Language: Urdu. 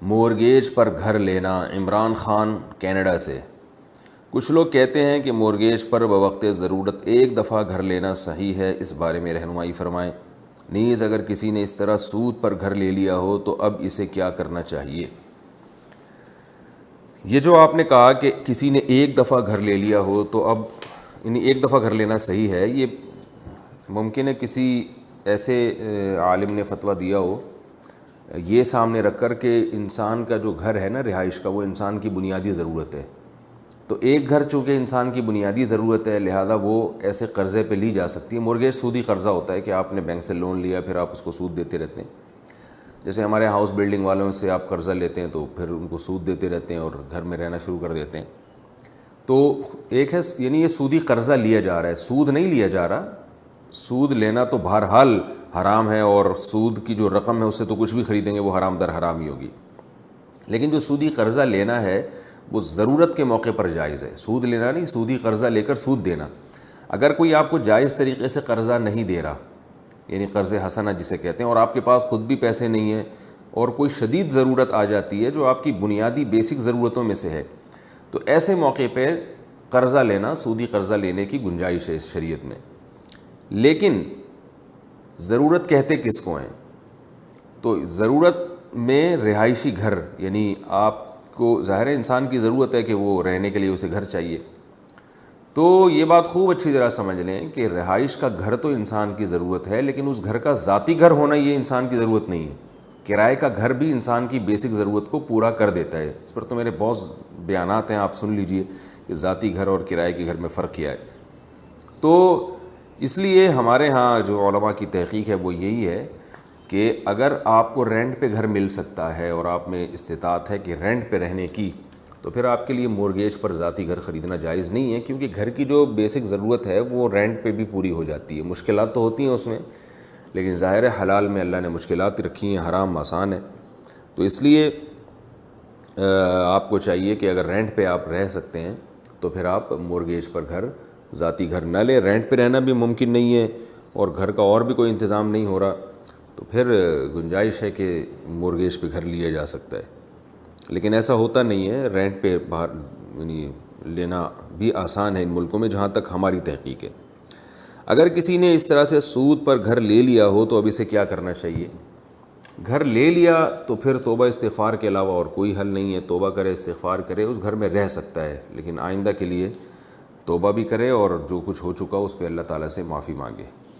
مورگیج پر گھر لینا، عمران خان کینیڈا سے۔ کچھ لوگ کہتے ہیں کہ مورگیج پر بوقت ضرورت ایک دفعہ گھر لینا صحیح ہے، اس بارے میں رہنمائی فرمائیں۔ نیز اگر کسی نے اس طرح سود پر گھر لے لیا ہو تو اب اسے کیا کرنا چاہیے؟ یہ جو آپ نے کہا کہ کسی نے ایک دفعہ گھر لے لیا ہو تو اب یعنی ایک دفعہ گھر لینا صحیح ہے، یہ ممکن ہے کسی ایسے عالم نے فتویٰ دیا ہو یہ سامنے رکھ کر کہ انسان کا جو گھر ہے نا رہائش کا، وہ انسان کی بنیادی ضرورت ہے، تو ایک گھر چونکہ انسان کی بنیادی ضرورت ہے لہذا وہ ایسے قرضے پہ لی جا سکتی ہے۔ مورگیج سودی قرضہ ہوتا ہے کہ آپ نے بینک سے لون لیا پھر آپ اس کو سود دیتے رہتے ہیں، جیسے ہمارے ہاؤس بلڈنگ والوں سے آپ قرضہ لیتے ہیں تو پھر ان کو سود دیتے رہتے ہیں اور گھر میں رہنا شروع کر دیتے ہیں۔ تو ایک ہے یعنی یہ سودی قرضہ لیا جا رہا ہے، سود نہیں لیا جا رہا۔ سود لینا تو بہرحال حرام ہے، اور سود کی جو رقم ہے اس سے تو کچھ بھی خریدیں گے وہ حرام در حرام ہی ہوگی، لیکن جو سودی قرضہ لینا ہے وہ ضرورت کے موقع پر جائز ہے۔ سود لینا نہیں، سودی قرضہ لے کر سود دینا۔ اگر کوئی آپ کو جائز طریقے سے قرضہ نہیں دے رہا، یعنی قرض حسنہ جسے کہتے ہیں، اور آپ کے پاس خود بھی پیسے نہیں ہیں اور کوئی شدید ضرورت آ جاتی ہے جو آپ کی بنیادی بیسک ضرورتوں میں سے ہے، تو ایسے موقع پہ قرضہ لینا، سودی قرضہ لینے کی گنجائش ہے اس شریعت میں۔ لیکن ضرورت کہتے کس کو ہیں؟ تو ضرورت میں رہائشی گھر، یعنی آپ کو ظاہر انسان کی ضرورت ہے کہ وہ رہنے کے لیے اسے گھر چاہیے، تو یہ بات خوب اچھی طرح سمجھ لیں کہ رہائش کا گھر تو انسان کی ضرورت ہے، لیکن اس گھر کا ذاتی گھر ہونا یہ انسان کی ضرورت نہیں ہے۔ کرائے کا گھر بھی انسان کی بیسک ضرورت کو پورا کر دیتا ہے، اس پر تو میرے بہت بیانات ہیں، آپ سن لیجئے کہ ذاتی گھر اور کرائے کے گھر میں فرق کیا ہے۔ تو اس لیے ہمارے ہاں جو علماء کی تحقیق ہے وہ یہی ہے کہ اگر آپ کو رینٹ پہ گھر مل سکتا ہے اور آپ میں استطاعت ہے کہ رینٹ پہ رہنے کی، تو پھر آپ کے لیے مورگیج پر ذاتی گھر خریدنا جائز نہیں ہے، کیونکہ گھر کی جو بیسک ضرورت ہے وہ رینٹ پہ بھی پوری ہو جاتی ہے۔ مشکلات تو ہوتی ہیں اس میں، لیکن ظاہر ہے حلال میں اللہ نے مشکلات رکھی ہیں، حرام آسان ہے، تو اس لیے آپ کو چاہیے کہ اگر رینٹ پہ آپ رہ سکتے ہیں تو پھر آپ مورگیج پر گھر، ذاتی گھر نہ لیں۔ رینٹ پہ رہنا بھی ممکن نہیں ہے اور گھر کا اور بھی کوئی انتظام نہیں ہو رہا، تو پھر گنجائش ہے کہ مورگیج پہ گھر لیا جا سکتا ہے، لیکن ایسا ہوتا نہیں ہے۔ رینٹ پہ باہر یعنی لینا بھی آسان ہے ان ملکوں میں جہاں تک ہماری تحقیق ہے۔ اگر کسی نے اس طرح سے سود پر گھر لے لیا ہو تو اب اسے کیا کرنا چاہیے؟ گھر لے لیا تو پھر توبہ استغفار کے علاوہ اور کوئی حل نہیں ہے۔ توبہ کرے، استغفار کرے، اس گھر میں رہ سکتا ہے، لیکن آئندہ کے لیے توبہ بھی کرے اور جو کچھ ہو چکا اس پہ اللہ تعالیٰ سے معافی مانگے۔